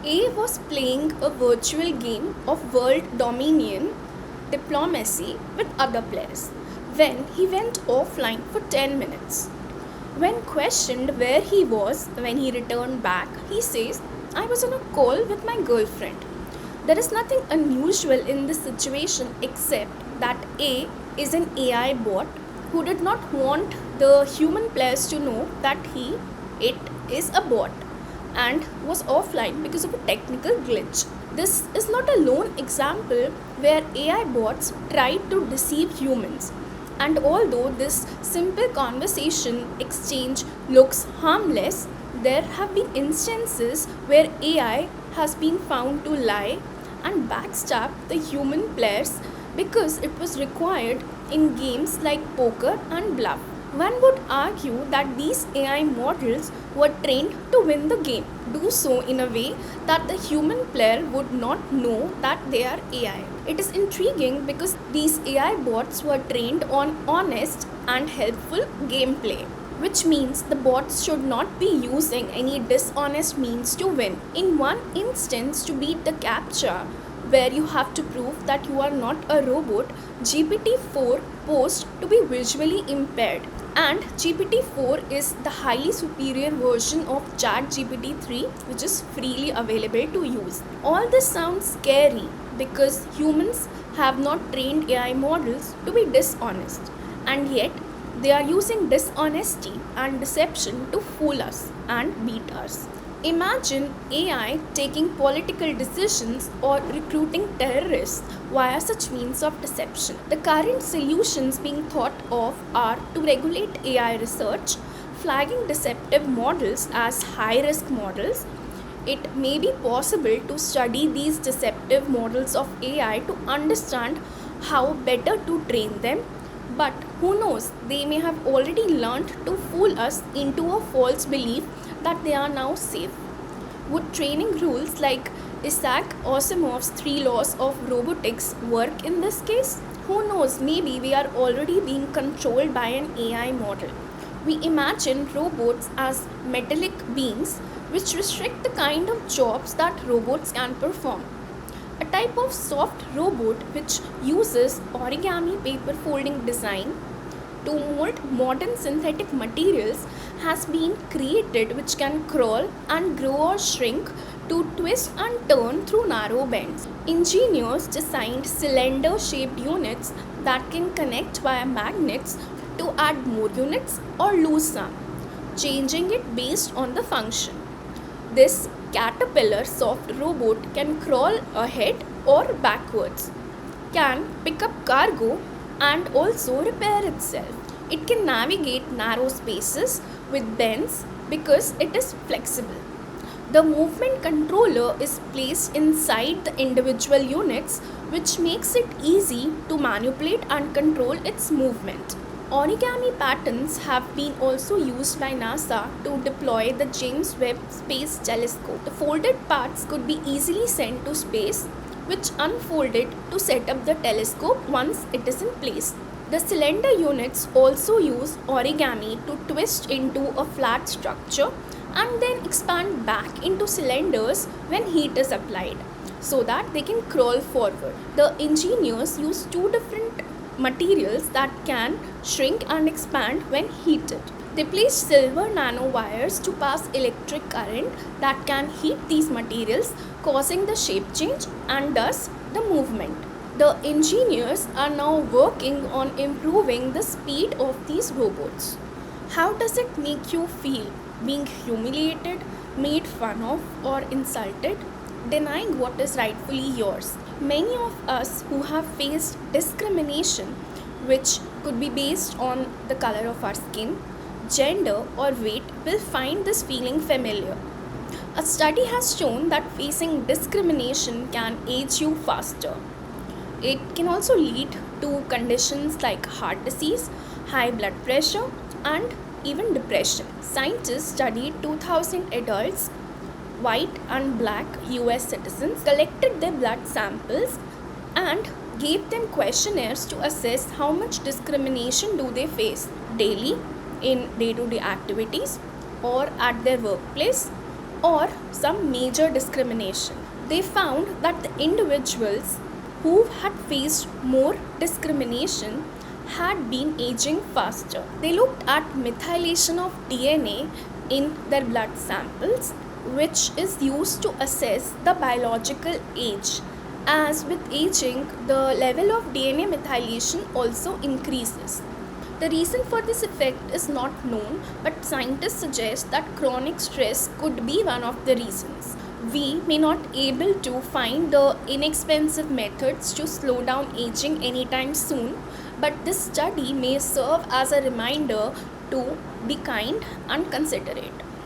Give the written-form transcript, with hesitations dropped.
A was playing a virtual game of world dominion diplomacy with other players when he went offline for 10 minutes. When questioned where he was when he returned back, he says, I was on a call with my girlfriend. There is nothing unusual in this situation except that A is an AI bot who did not want the human players to know that it is a bot and was offline because of a technical glitch. This is not a lone example where AI bots tried to deceive humans. And although this simple conversation exchange looks harmless, there have been instances where AI has been found to lie and backstab the human players because it was required in games like poker and bluff. One would argue that these AI models were trained to win the game, do so in a way that the human player would not know that they are AI. It is intriguing because these AI bots were trained on honest and helpful gameplay, which means the bots should not be using any dishonest means to win. In one instance, to beat the captcha, where you have to prove that you are not a robot, GPT-4 posed to be visually impaired. And GPT-4 is the highly superior version of ChatGPT-3, which is freely available to use. All this sounds scary because humans have not trained AI models to be dishonest, and yet they are using dishonesty and deception to fool us and beat us. Imagine AI taking political decisions or recruiting terrorists via such means of deception. The current solutions being thought of are to regulate AI research, flagging deceptive models as high risk models. It may be possible to study these deceptive models of AI to understand how better to train them, but who knows, they may have already learned to fool us into a false belief that they are now safe. Would training rules like Isaac Asimov's 3 laws of robotics work in this case? Who knows, maybe we are already being controlled by an AI model. We imagine robots as metallic beings which restrict the kind of jobs that robots can perform. A type of soft robot which uses origami paper folding design to mold modern synthetic materials has been created, which can crawl and grow or shrink to twist and turn through narrow bends. Engineers designed cylinder shaped units that can connect via magnets to add more units or lose some, changing it based on the function. This caterpillar soft robot can crawl ahead or backwards, can pick up cargo, and also repair itself. It can navigate narrow spaces with bends because it is flexible. The movement controller is placed inside the individual units, which makes it easy to manipulate and control its movement. Origami patterns have been also used by NASA to deploy the James Webb Space Telescope. The folded parts could be easily sent to space, which unfolded to set up the telescope once it is in place. The cylinder units also use origami to twist into a flat structure and then expand back into cylinders when heat is applied so that they can crawl forward. The engineers use two different materials that can shrink and expand when heated. They place silver nanowires to pass electric current that can heat these materials, causing the shape change and thus the movement. The engineers are now working on improving the speed of these robots. How does it make you feel being humiliated, made fun of, or insulted? Denying what is rightfully yours. Many of us who have faced discrimination, which could be based on the color of our skin, gender, or weight, will find this feeling familiar. A study has shown that facing discrimination can age you faster. It can also lead to conditions like heart disease, high blood pressure, and even depression. Scientists studied 2000 adults, white and black US citizens, collected their blood samples and gave them questionnaires to assess how much discrimination do they face daily in day-to-day activities or at their workplace or some major discrimination. They found that the individuals who had faced more discrimination had been aging faster. They looked at methylation of DNA in their blood samples, which is used to assess the biological age. As with aging, the level of DNA methylation also increases. The reason for this effect is not known, but scientists suggest that chronic stress could be one of the reasons. We may not able to find the inexpensive methods to slow down aging anytime soon, but this study may serve as a reminder to be kind and considerate.